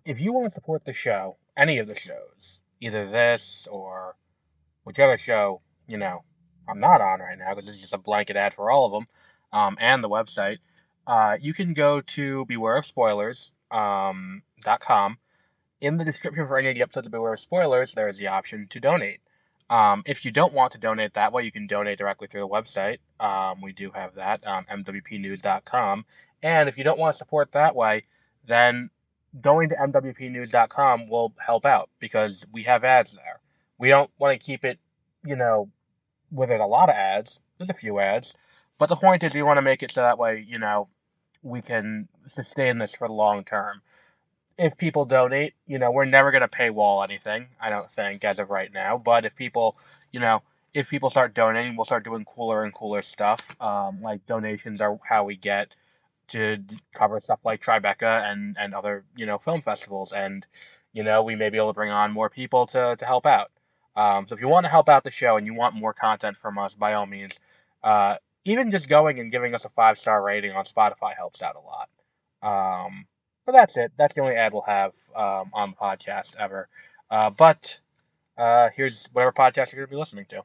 if you want to support the show, any of the shows, either this or whichever show, I'm not on right now because this is just a blanket ad for all of them, and the website, you can go to bewareofspoilers.com. In the description for any of the episodes of Beware of Spoilers, there is the option to donate. If you don't want to donate that way, you can donate directly through the website. We do have that, mwpnews.com. And if you don't want to support that way, then going to mwpnews.com will help out because we have ads there. We don't want to keep it, where there's a lot of ads. There's a few ads. But the point is we want to make it so that way, we can sustain this for the long term. If people donate, we're never going to paywall anything, I don't think, as of right now. But if people start donating, we'll start doing cooler and cooler stuff. Like donations are how we get to cover stuff like Tribeca and other, film festivals. And, we may be able to bring on more people to help out. So if you want to help out the show and you want more content from us, by all means, even just going and giving us a 5-star rating on Spotify helps out a lot. But that's it. That's the only ad we'll have on the podcast ever. But here's whatever podcast you're going to be listening to.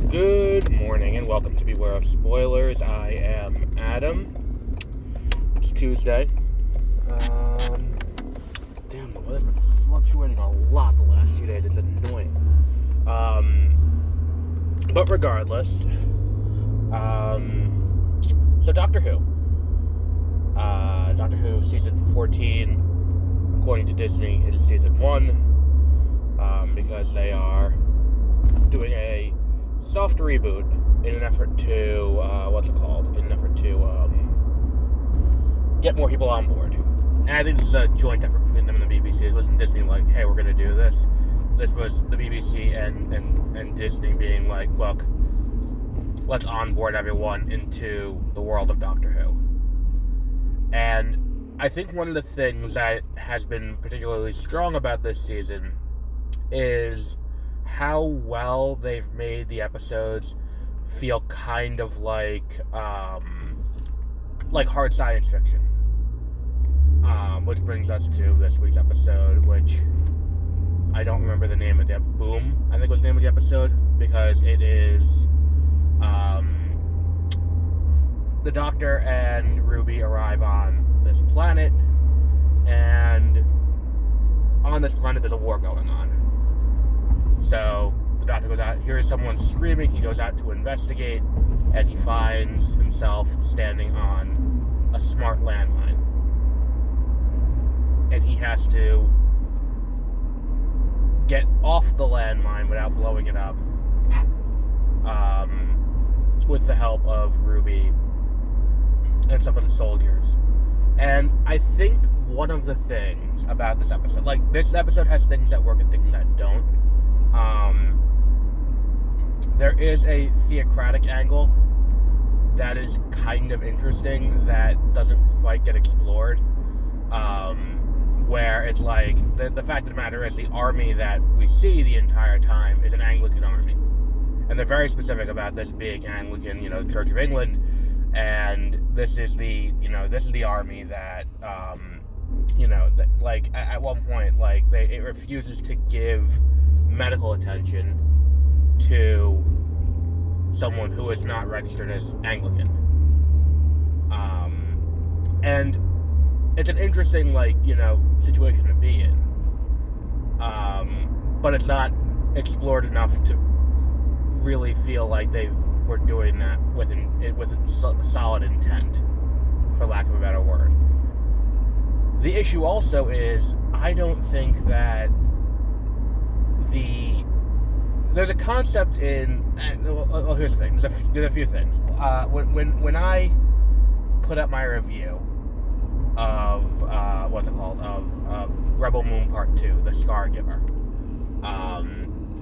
Good morning and welcome to Beware of Spoilers. I am Adam. It's Tuesday. Damn, the weather's been fluctuating a lot the last few days. It's annoying. But regardless, so Doctor Who. Doctor Who season 14, according to Disney, it is season 1, because they are doing a soft reboot in an effort to, get more people on board. And I think this is a joint effort between them and the BBC. It wasn't Disney like, hey, we're going to do this. This was the BBC and Disney being like, look, let's onboard everyone into the world of Doctor Who. And I think one of the things that has been particularly strong about this season is how well they've made the episodes feel kind of like hard science fiction. Which brings us to this week's episode, which I don't remember the name of the Boom, I think was the name of the episode, because it is the Doctor and Ruby arrive on this planet, and on this planet there's a war going on. So the Doctor goes out, hears someone screaming, he goes out to investigate, and he finds himself standing on a smart landmine. And he has to get off the landmine without blowing it up, with the help of Ruby and some of the soldiers. And I think one of the things about this episode, this episode has things that work and things that don't. There is a theocratic angle that is kind of interesting that doesn't quite get explored. Where it's like, the fact of the matter is the army that we see the entire time is an Anglican army. And they're very specific about this being Anglican, the Church of England, and this is the army that, at one point, it refuses to give medical attention to someone who is not registered as Anglican. And it's an interesting, situation to be in. But it's not explored enough to really feel like they were doing that with solid intent, for lack of a better word. The issue also is, I don't think that there's a concept in, here's the thing, there's a few things. When I put up my review of Rebel Moon Part 2, The Scargiver,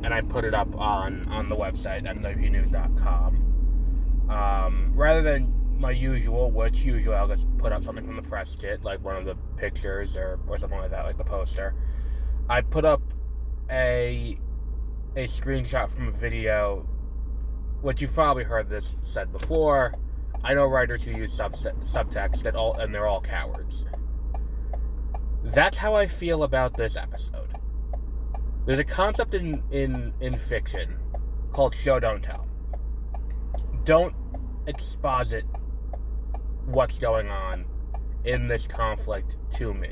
and I put it up on the website at mwpnews.com. Rather than my usual, which usually I'll just put up something from the press kit, like one of the pictures or something like that, like the poster. I put up a screenshot from a video, which you've probably heard this said before. I know writers who use subtext and they're all cowards. That's how I feel about this episode. There's a concept in fiction called show don't tell. Don't exposit what's going on in this conflict to me.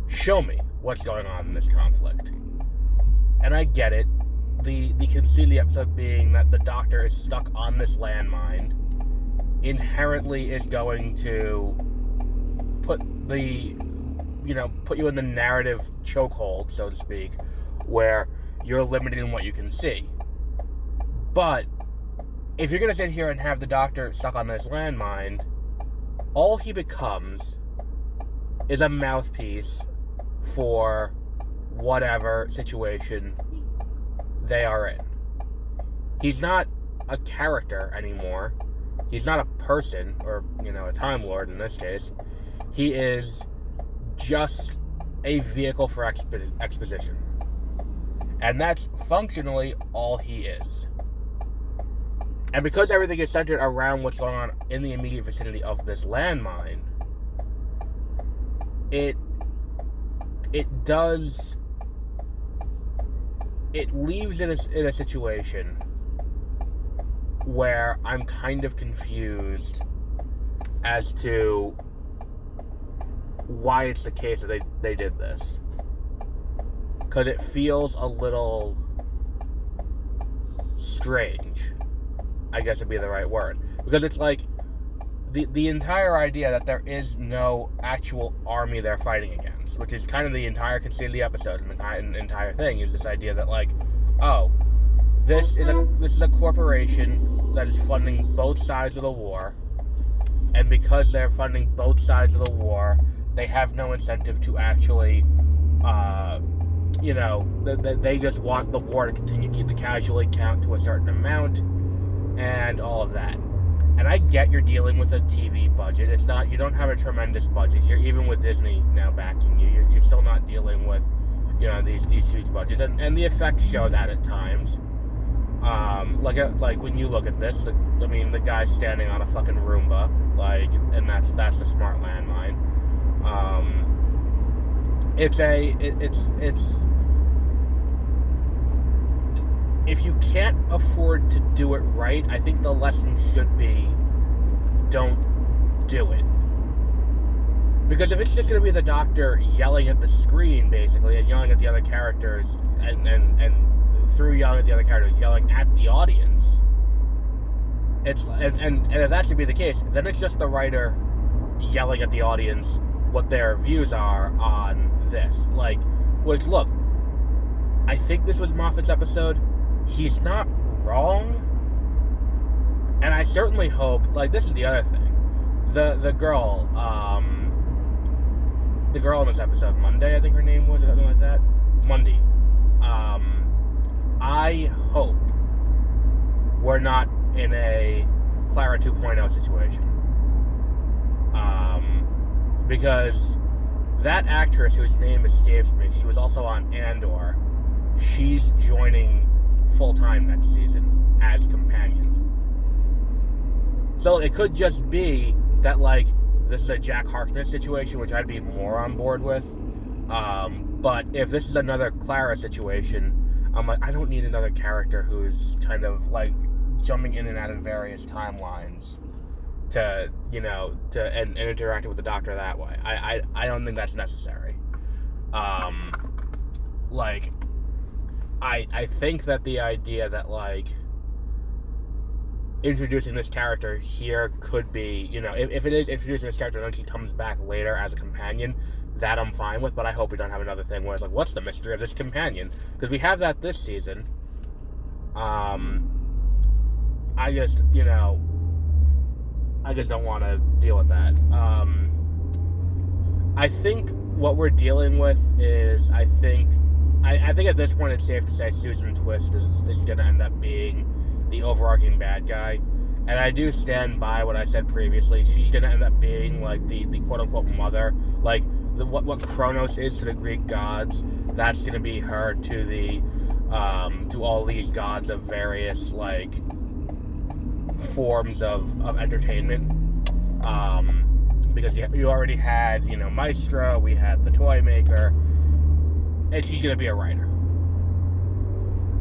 Show me what's going on in this conflict. And I get it. The conceit of the episode being that the Doctor is stuck on this landmine inherently is going to put you in the narrative chokehold, so to speak, where you're limited in what you can see. But if you're going to sit here and have the Doctor stuck on this landmine, all he becomes is a mouthpiece for whatever situation they are in. He's not a character anymore. He's not a person, or, a Time Lord in this case. He is just a vehicle for exposition. And that's functionally all he is. And because everything is centered around what's going on in the immediate vicinity of this landmine, it leaves in a situation where I'm kind of confused as to why it's the case that they did this. Because it feels a little strange, I guess would be the right word. Because it's like the entire idea that there is no actual army they're fighting against, which is kind of the entire conceit of the episode, and the entire thing is this idea that, like, oh, this is a corporation that is funding both sides of the war, and because they're funding both sides of the war, they have no incentive to actually, they just want the war to continue to keep the casualty count to a certain amount, and all of that. And I get you're dealing with a TV budget. It's not, you don't have a tremendous budget here, even with Disney now backing you. You're still not dealing with, these huge budgets, and the effects show that at times. Like when you look at this, the guy's standing on a fucking Roomba, and that's a smart landmine. It's if you can't afford to do it right, I think the lesson should be, don't do it. Because if it's just going to be the Doctor yelling at the screen, basically, and yelling at the other characters, and through yelling at the other characters, yelling at the audience, and if that should be the case, then it's just the writer yelling at the audience what their views are on this. Look, I think this was Moffat's episode. He's not wrong, and I certainly hope, this is the other thing, the girl in this episode, Monday, I think her name was, or something like that, Mundy, I hope we're not in a Clara 2.0 situation, because that actress whose name escapes me, she was also on Andor, she's joining full-time next season as companion. So it could just be that, this is a Jack Harkness situation, which I'd be more on board with. But if this is another Clara situation, I'm like, I don't need another character who's kind of, jumping in and out of various timelines to interacting with the Doctor that way. I don't think that's necessary. I think that the idea that, introducing this character here could be, if it is introducing this character and then she comes back later as a companion, that I'm fine with, but I hope we don't have another thing where it's what's the mystery of this companion? Because we have that this season. I just don't want to deal with that. I think what we're dealing with is, I think at this point it's safe to say Susan Twist is going to end up being the overarching bad guy. And I do stand by what I said previously. She's gonna end up being like the quote unquote mother, like what Kronos is to the Greek gods. That's gonna be her to the to all these gods of various like forms of entertainment. Because you already had, you know, Maestro, we had the toy maker, and she's gonna be a writer.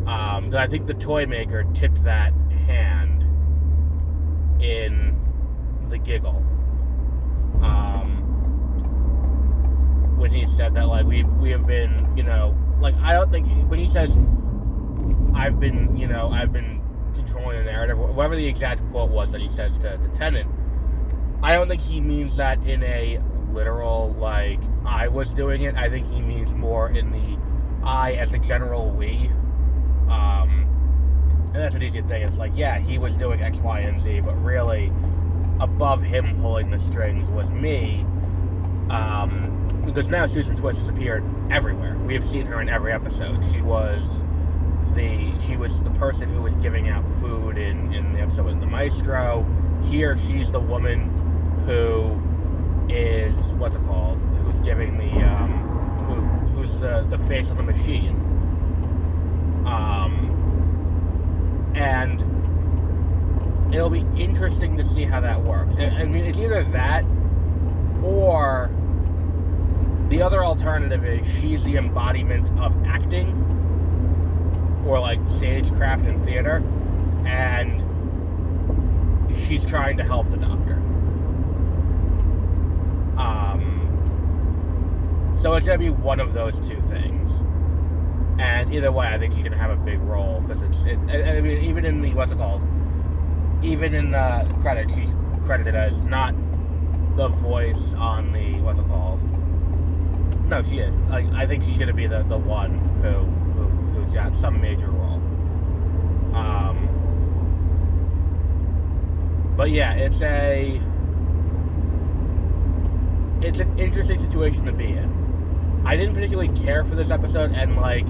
Because I think the toy maker tipped that hand in the giggle. When he said that, like, we have been, you know, like, I don't think, when he says, I've been controlling the narrative, whatever the exact quote was that he says to Tennant, I don't think he means that in a literal, like, I was doing it. I think he means more in the I as a general we. And that's an easy thing. It's like, yeah, he was doing X, Y, and Z, but really, above him pulling the strings was me. Because now Susan Twist has appeared everywhere. We have seen her in every episode. She was the person who was giving out food in the episode with the Maestro. Here, she's the woman who is, what's it called? Who's giving the who's the face of the machine. And it'll be interesting to see how that works. I mean, it's either that, or the other alternative is she's the embodiment of acting, or like stagecraft and theater, and she's trying to help the Doctor. So it's gonna be one of those two things. And either way, I think he's gonna have a big role, because I mean, even in the even in the credits, she's credited as not the voice on the No, she is. I think she's gonna be the one who's got some major role. But yeah, it's an interesting situation to be in. I didn't particularly care for this episode, and like,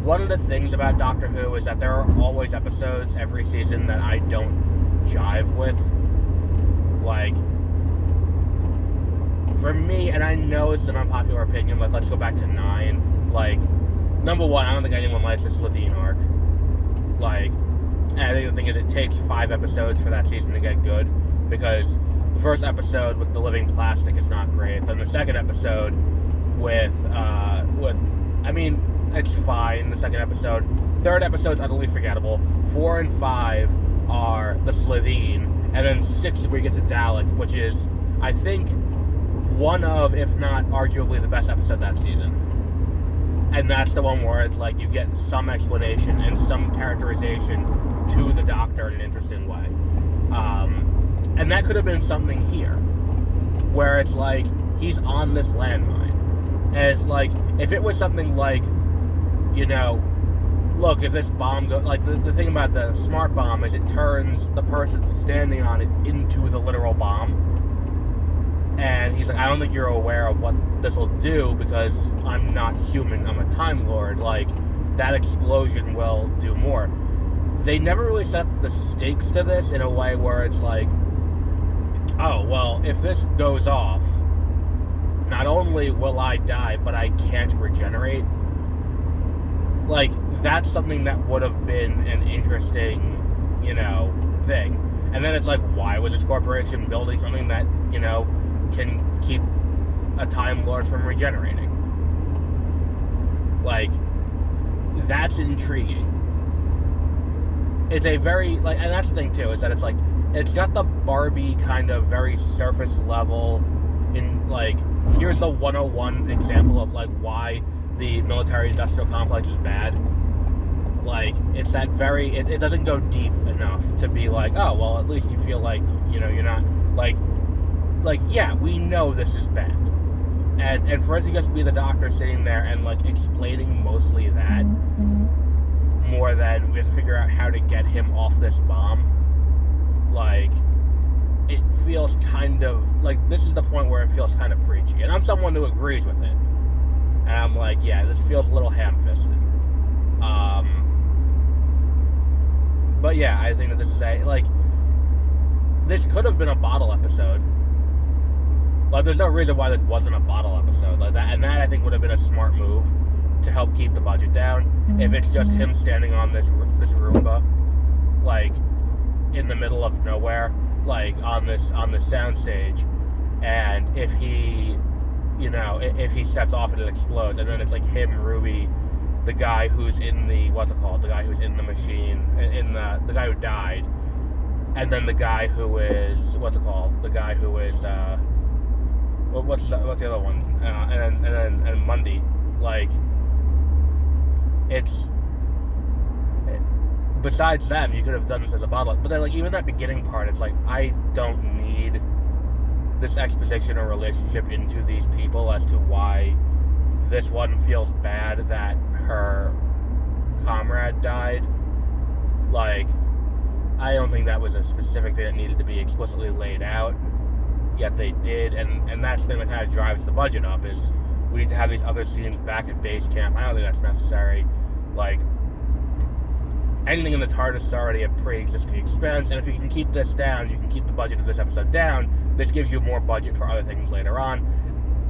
one of the things about Doctor Who is that there are always episodes every season that I don't jive with. Like, for me, and I know it's an unpopular opinion, like, let's go back to 9. Like, number one, I don't think anyone likes the Slitheen arc. Like, and I think the thing is, it takes 5 episodes for that season to get good, because the first episode with the living plastic is not great. Then the second episode with I mean, it's fine, the second episode. Third episode's utterly forgettable. 4 and 5 are the Slitheen, and then 6 is where you get to Dalek, which is, I think, one of, if not arguably, the best episode that season. And that's the one where it's like you get some explanation and some characterization to the Doctor in an interesting way. And that could have been something here, where it's like, he's on this landmine. And it's like, if it was something like, you know, look, if this bomb goes, like, the thing about the smart bomb is it turns the person standing on it into the literal bomb. And he's like, I don't think you're aware of what this will do, because I'm not human, I'm a Time Lord. Like, that explosion will do more. They never really set the stakes to this in a way where it's like, oh, well, if this goes off, not only will I die, but I can't regenerate. Like, that's something that would have been an interesting, you know, thing. And then it's like, why was this corporation building something that, you know, can keep a Time Lord from regenerating? Like, that's intriguing. It's a very, like, and that's the thing too, is that it's like, it's got the Barbie kind of very surface level, in like, here's the 101 example of like why the military-industrial complex is bad. Like, it's that very, it doesn't go deep enough to be like, oh, well, at least you feel like, you know, you're not, like, yeah, we know this is bad. And for us to just be the Doctor sitting there and, like, explaining mostly that, more than we have to figure out how to get him off this bomb, like, it feels kind of, like, this is the point where it feels kind of preachy. And I'm someone who agrees with it. And I'm like, yeah, this feels a little ham-fisted. But yeah, I think that this is a, like, this could have been a bottle episode. Like, there's no reason why this wasn't a bottle episode like that, and that I think would have been a smart move to help keep the budget down. If it's just him standing on this Roomba, like in the middle of nowhere, like on this soundstage, and if he, if he steps off and it explodes, and then it's like him, Ruby, the guy who's in the the guy who's in the machine, in the guy who died, and then the guy who is the guy who is what's the other one, and Mundy, like besides them, you could have done this as a bottle, but then like even that beginning part, it's like I don't need this exposition or relationship into these people as to why this one feels bad that her comrade died. Like, I don't think that was a specific thing that needed to be explicitly laid out, yet they did, and that's the thing that kind of drives the budget up, is we need to have these other scenes back at base camp. I don't think that's necessary. Like, anything in the TARDIS is already a pre-existing expense, and if you can keep this down, you can keep the budget of this episode down. This gives you more budget for other things later on.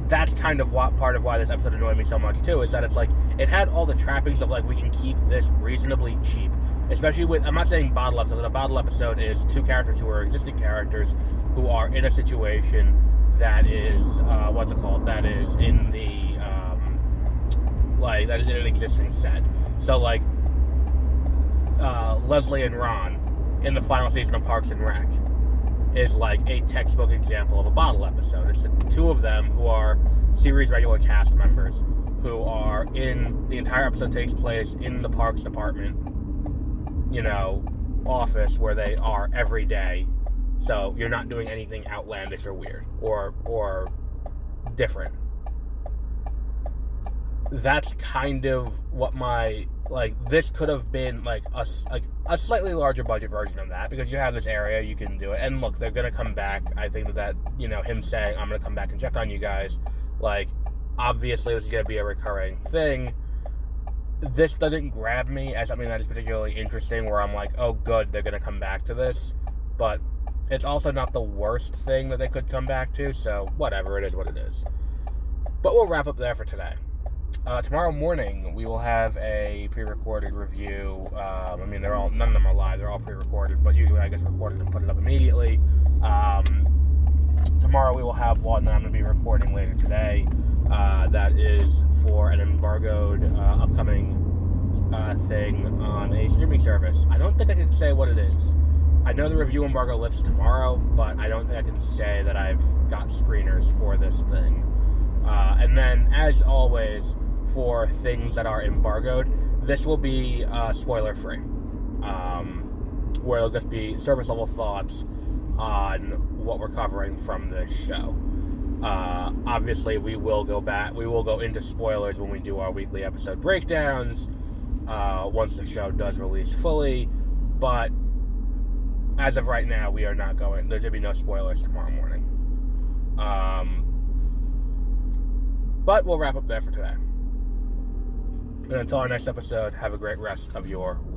That's kind of part of why this episode annoyed me so much too, is that it's like, it had all the trappings of like, we can keep this reasonably cheap. Especially with, I'm not saying bottle episode, a bottle episode is two characters who are existing characters who are in a situation that is, that is in the, that is in an existing set. So like, Leslie and Ron in the final season of Parks and Rec is like a textbook example of a bottle episode. It's the two of them who are series regular cast members who are in, the entire episode takes place in the Parks Department, office where they are every day. So you're not doing anything outlandish or weird or different. That's kind of what this could have been like a slightly larger budget version of that, because you have this area, you can do it. And look, they're going to come back. I think that, him saying, I'm going to come back and check on you guys, like, obviously this is going to be a recurring thing. This doesn't grab me as something that is particularly interesting, where I'm like, oh good, they're going to come back to this. But it's also not the worst thing that they could come back to, so whatever, it is what it is. But we'll wrap up there for today. Tomorrow morning, we will have a pre-recorded review. None of them are live, they're all pre-recorded, but usually I guess recorded and put it up immediately. Tomorrow we will have one that I'm going to be recording later today. That is for an embargoed upcoming thing on a streaming service. I don't think I can say what it is. I know the review embargo lifts tomorrow, but I don't think I can say that I've got screeners for this thing. And then, as always, for things that are embargoed, this will be spoiler-free, where it'll just be surface-level thoughts on what we're covering from this show. Obviously, we will go into spoilers when we do our weekly episode breakdowns, once the show does release fully, but as of right now, there's going to be no spoilers tomorrow morning. But we'll wrap up there for today. And until our next episode, have a great rest of your week.